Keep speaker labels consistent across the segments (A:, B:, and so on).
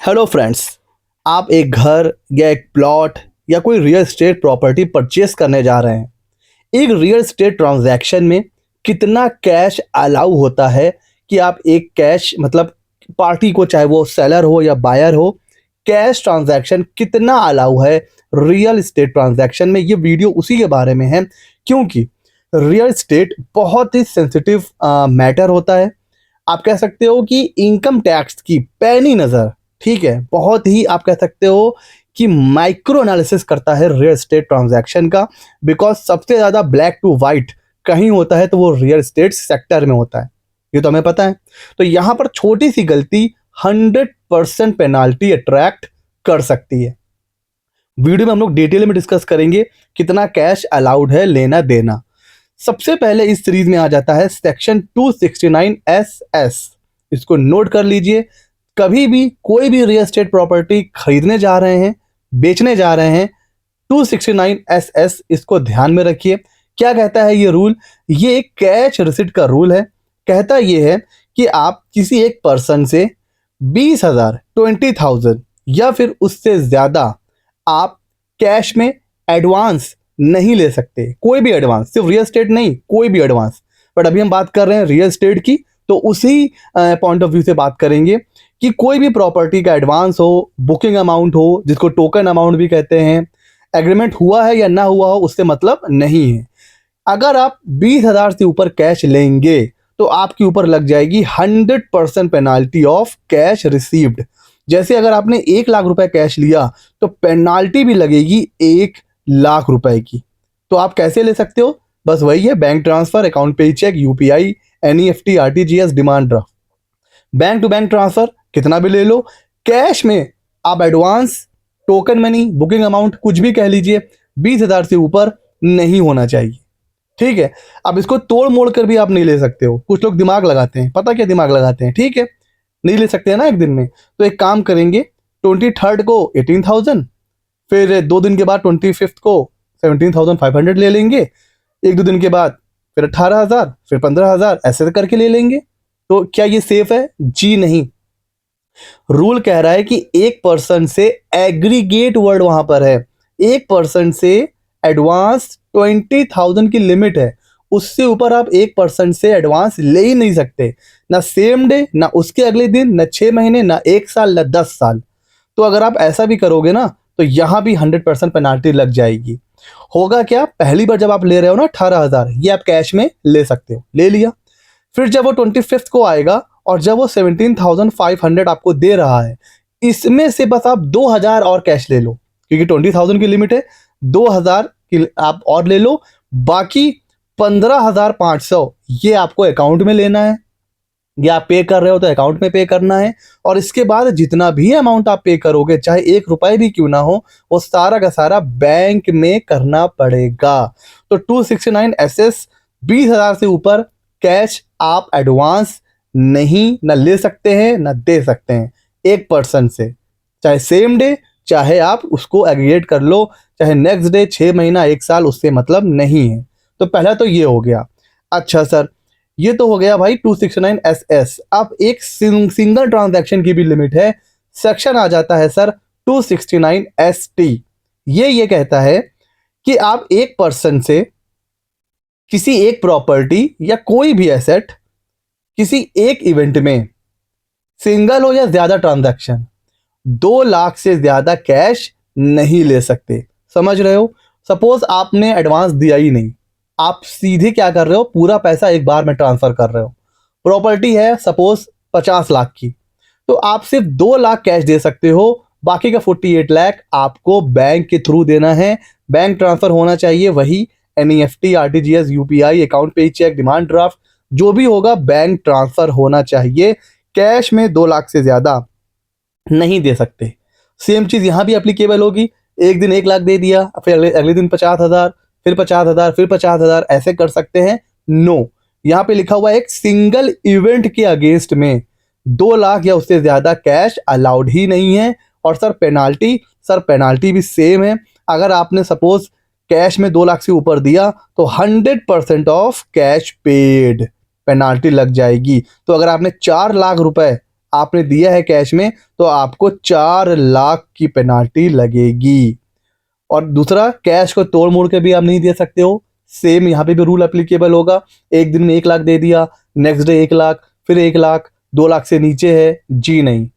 A: Hello friends, आप एक घर या एक प्लॉट या कोई रियल एस्टेट प्रॉपर्टी परचेस करने जा रहे हैं। एक रियल एस्टेट ट्रांजैक्शन में कितना कैश अलाउ होता है कि आप एक कैश मतलब पार्टी को, चाहे वो सेलर हो या बायर हो, कैश ट्रांजैक्शन कितना अलाउ है रियल एस्टेट ट्रांजैक्शन में। ये वीडियो उसी के बारे में है, क्योंकि रियल एस्टेट बहुत ही सेंसिटिव मैटर होता है। आप कह सकते हो कि इनकम टैक्स की पैनी नज़र, ठीक है, बहुत ही आप कह सकते हो कि माइक्रो एनालिसिस करता है रियल एस्टेट ट्रांजैक्शन का। बिकॉज सबसे ज़्यादा ब्लैक टू वाइट कहीं होता है तो वो रियल एस्टेट सेक्टर में होता है, ये तो हमें पता है। तो यहाँ पर छोटी सी गलती 100% पेनाल्टी अट्रैक्ट कर सकती है। वीडियो में हम लोग डिटेल में डिस्कस करेंगे कितना कैश अलाउड है लेना देना। सबसे पहले इस सीरीज में आ जाता है सेक्शन 269 SS। इसको नोट कर लीजिए। कभी भी कोई भी रियल एस्टेट प्रॉपर्टी खरीदने जा रहे हैं, बेचने जा रहे हैं, 269 SS इसको ध्यान में रखिए। क्या कहता है ये रूल? ये एक कैश रिसिट का रूल है। कहता ये है कि आप किसी एक पर्सन से 20,000 20,000 या फिर उससे ज़्यादा आप कैश में एडवांस नहीं ले सकते। कोई भी एडवांस, सिर्फ रियल एस्टेट नहीं, कोई भी एडवांस। बट अभी हम बात कर रहे हैं रियल एस्टेट की, तो उसी पॉइंट ऑफ व्यू से बात करेंगे कि कोई भी प्रॉपर्टी का एडवांस हो, बुकिंग अमाउंट हो, जिसको टोकन अमाउंट भी कहते हैं, एग्रीमेंट हुआ है या ना हुआ हो, उससे मतलब नहीं है। अगर आप 20,000 से ऊपर कैश लेंगे तो आपके ऊपर लग जाएगी 100% पेनाल्टी ऑफ कैश रिसीव्ड। जैसे अगर आपने 1 लाख रुपए कैश लिया तो पेनाल्टी भी लगेगी 1 लाख रुपए की। तो आप कैसे ले सकते हो? बस वही है, बैंक ट्रांसफर, अकाउंट पे cheque, UPI, NEFT, RTGS, demand draft. Bank to bank transfer कितना भी ले लो, कैश में आप advance, token money, booking amount कुछ भी कह लीजिए, 20,000 से ऊपर नहीं होना चाहिए। ठीक है। अब इसको तोड़ मोड़ कर भी आप नहीं ले सकते हो। कुछ लोग दिमाग लगाते हैं, पता क्या दिमाग लगाते हैं, ठीक है, नहीं ले सकते हैं ना एक दिन में। तो एक काम करेंगे, 23rd को 18,000, फिर 2 दिन के बाद 25th को 17,500 ले लेंगे, 1-2 दिन के बाद फिर 18,000, फिर 15,000, ऐसे करके ले लेंगे। तो क्या ये सेफ है? जी नहीं। रूल कह रहा है कि एक पर्सन से, एग्रीगेट वर्ड वहां पर है, एक पर्सन से एडवांस 20,000 की लिमिट है। उससे ऊपर आप एक पर्सन से एडवांस ले ही नहीं सकते, ना सेम डे, ना उसके अगले दिन, ना 6 महीने, ना 1 साल, ना 10 साल। तो अगर आप ऐसा भी करोगे ना तो यहां भी 100% पेनाल्टी लग जाएगी। होगा क्या, पहली बार जब आप ले रहे हो ना 18,000, ये आप कैश में ले सकते हो, ले लिया। फिर जब वो 25th को आएगा और जब वो 17,500 आपको दे रहा है, इसमें से बस आप 2,000 और कैश ले लो, क्योंकि 20,000 की लिमिट है। 2,000 की आप और ले लो, बाकी 15,500 ये आपको अकाउंट में लेना है, या आप पे कर रहे हो तो अकाउंट में पे करना है। और इसके बाद जितना भी अमाउंट आप पे करोगे, चाहे 1 रुपए भी क्यों ना हो, वो सारा का सारा बैंक में करना पड़ेगा। तो 269 SS, 20,000 से ऊपर कैश आप एडवांस नहीं ना ले सकते हैं ना दे सकते हैं एक पर्सन से, चाहे सेम डे, चाहे आप उसको एग्रीगेट कर लो, चाहे नेक्स्ट डे, 6 महीना, 1 साल, उससे मतलब नहीं है। तो पहला तो ये हो गया। अच्छा सर, ये तो हो गया भाई 269 SS। अब एक सिंगल ट्रांजैक्शन की भी लिमिट है। सेक्शन आ जाता है सर 269 ST। ये कहता है कि आप एक पर्सन से किसी एक प्रॉपर्टी या कोई भी एसेट किसी एक इवेंट में, सिंगल हो या ज्यादा ट्रांजैक्शन, 2 लाख से ज्यादा कैश नहीं ले सकते। समझ रहे हो? सपोज आपने एडवांस दिया ही नहीं, आप सीधे क्या कर रहे हो, पूरा पैसा एक बार में ट्रांसफर कर रहे हो। प्रॉपर्टी है सपोज 50 लाख की, तो आप सिर्फ 2 लाख कैश दे सकते हो, बाकी का 48 लाख आपको बैंक के थ्रू देना है। बैंक ट्रांसफर होना चाहिए वही, NEFT, RTGS, UPI, अकाउंट पे चेक, डिमांड ड्राफ्ट, जो भी होगा बैंक ट्रांसफर होना चाहिए। कैश में 2 लाख से ज्यादा नहीं दे सकते। सेम चीज यहां भी एप्लीकेबल होगी। एक दिन 1 लाख दे दिया, फिर अगले दिन 50,000, फिर 50,000, फिर 50,000, ऐसे कर सकते हैं? नो। यहाँ पे लिखा हुआ है एक सिंगल इवेंट के अगेंस्ट में 2 लाख या उससे ज्यादा कैश अलाउड ही नहीं है। और सर पेनाल्टी भी सेम है। अगर आपने सपोज कैश में 2 लाख से ऊपर दिया तो 100% ऑफ कैश पेड पेनाल्टी लग जाएगी। तो अगर आपने 4 लाख रुपए आपने दिया है कैश में तो आपको 4 लाख की पेनाल्टी लगेगी। और दूसरा, कैश को तोड़ मोड़ के भी आप नहीं दे सकते हो। सेम यहाँ पे भी रूल एप्लीकेबल होगा। एक दिन में 1 लाख दे दिया, नेक्स्ट डे 1 लाख, फिर 1 लाख, 2 लाख से नीचे है जी नहीं,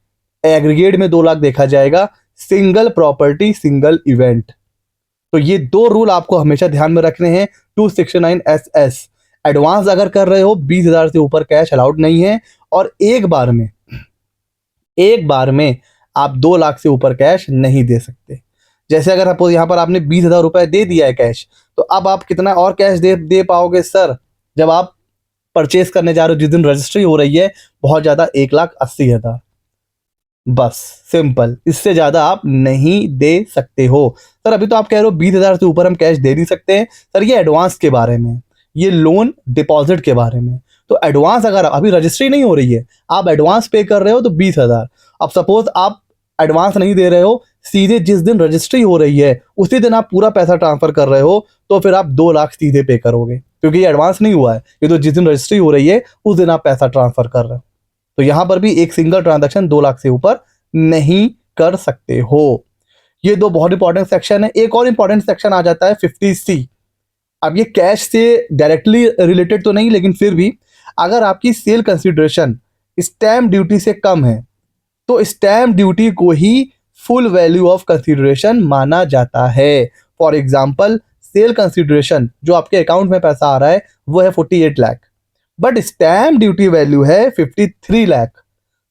A: एग्रीगेट में 2 लाख देखा जाएगा। Single property single event. तो ये 2 रूल आपको हमेशा ध्यान में रखने हैं 269SS। एडवांस अगर कर रहे हो 20,000 से ऊपर कैश अलाउड नहीं है। और एक बार में आप 2 लाख से ऊपर कैश नहीं दे सकते। जैसे अगर आपको यहाँ पर आपने 20,000 रुपए दे दिया है कैश, तो अब आप कितना और कैश दे पाओगे सर? जब आप परचेस करने जा रहे हो, जिस दिन रजिस्ट्री हो रही है, बहुत ज़्यादा 1,80,000। बस सिंपल, इससे ज़्यादा आप नहीं दे सकते हो। सर अभी तो आप कह रहे हो 20,000 से ऊपर हम कैश दे नहीं सकते हैं। सर ये एडवांस के बारे में, ये लोन डिपॉजिट के बारे में। तो एडवांस अगर अभी रजिस्ट्री नहीं हो रही है, आप एडवांस पे कर रहे हो तो 20,000। अब सपोज आप एडवांस नहीं दे रहे हो, सीधे जिस दिन रजिस्ट्री हो रही है उसी दिन आप पूरा पैसा ट्रांसफर कर रहे हो, तो फिर आप 2 लाख सीधे पे करोगे, क्योंकि ये एडवांस नहीं हुआ है। ये तो जिस दिन रजिस्ट्री हो रही है उस दिन आप पैसा ट्रांसफर कर रहे हो। तो यहां पर भी एक सिंगल ट्रांजैक्शन 2 लाख से ऊपर नहीं कर सकते हो। ये 2 बहुत इंपॉर्टेंट सेक्शन है। एक और इंपॉर्टेंट सेक्शन आ जाता है 50C। अब ये कैश से डायरेक्टली रिलेटेड तो नहीं, लेकिन फिर भी अगर आपकी सेल कंसिडरेशन स्टैम्प ड्यूटी से कम है तो स्टैम्प ड्यूटी को ही फुल वैल्यू ऑफ कंसिडरेशन माना जाता है। फॉर एग्जाम्पल, सेल कंसिडरेशन जो आपके अकाउंट में पैसा आ रहा है वो है 48 lakh, but stamp duty value है 53 लाख।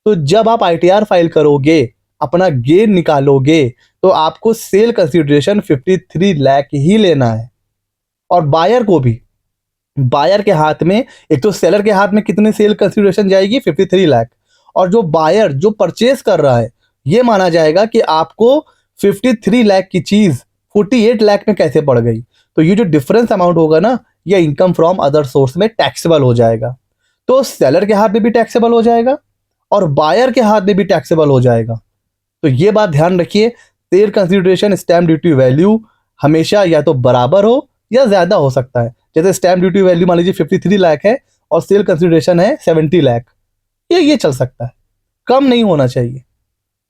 A: तो जब आप ITR फाइल करोगे, अपना गेन निकालोगे, तो आपको सेल कंसिडरेशन 53 लाख ही लेना है। और बायर को भी, बायर के हाथ में, एक तो सेलर के हाथ में कितने सेल कंसिडरेशन जाएगी 53 लाख, और जो बायर जो परचेस कर रहा है ये माना जाएगा कि आपको 53 लाख की चीज 48 लाख में कैसे पड़ गई। तो ये जो डिफरेंस अमाउंट होगा ना, ये इनकम फ्रॉम अदर सोर्स में टैक्सेबल हो जाएगा। तो सेलर के हाथ में भी टैक्सेबल हो जाएगा और बायर के हाथ में भी टैक्सेबल हो जाएगा। तो ये बात ध्यान रखिए, sale consideration stamp duty value हमेशा या तो बराबर हो या ज्यादा हो सकता है। जैसे स्टैम्प ड्यूटी वैल्यू मान लीजिए 53 लाख है और सेल कंसिडरेशन है 70 लाख, ये चल सकता है, कम नहीं होना चाहिए।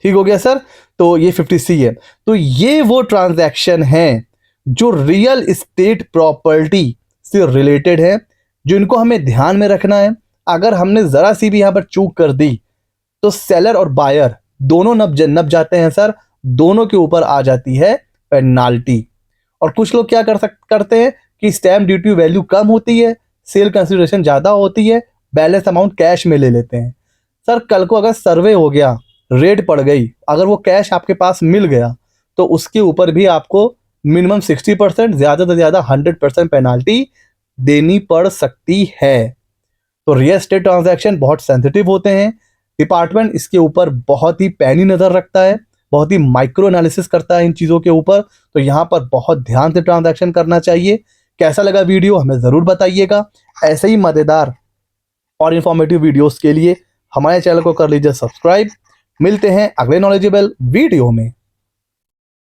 A: ठीक हो गया सर? तो ये 50C है। तो ये वो ट्रांजैक्शन है जो रियल एस्टेट प्रॉपर्टी से रिलेटेड है, जो इनको हमें ध्यान में रखना है। अगर हमने जरा सी भी यहां पर चूक कर दी तो सेलर और बायर दोनों नब जाते हैं सर, दोनों के ऊपर आ जाती है पेनाल्टी। और कुछ लोग क्या करते हैं कि स्टैम्प ड्यूटी वैल्यू कम होती है, सेल कंसिडरेशन ज्यादा होती है, बैलेंस अमाउंट कैश में ले लेते हैं। सर कल को अगर सर्वे हो गया, रेड पड़ गई, अगर वो कैश आपके पास मिल गया, तो उसके ऊपर भी आपको मिनिमम 60%, ज्यादा से ज्यादा 100% पेनाल्टी देनी पड़ सकती है। तो रियल एस्टेट ट्रांजैक्शन बहुत सेंसिटिव होते हैं। डिपार्टमेंट इसके ऊपर बहुत ही पैनी नजर रखता है, बहुत ही माइक्रो एनालिसिस करता है इन चीजों के ऊपर। तो यहाँ पर बहुत ध्यान से ट्रांजैक्शन करना चाहिए। कैसा लगा वीडियो हमें जरूर बताइएगा। ऐसे ही मजेदार और इंफॉर्मेटिव वीडियोस के लिए हमारे चैनल को कर लीजिए सब्सक्राइब। मिलते हैं अगले नॉलेजेबल वीडियो में।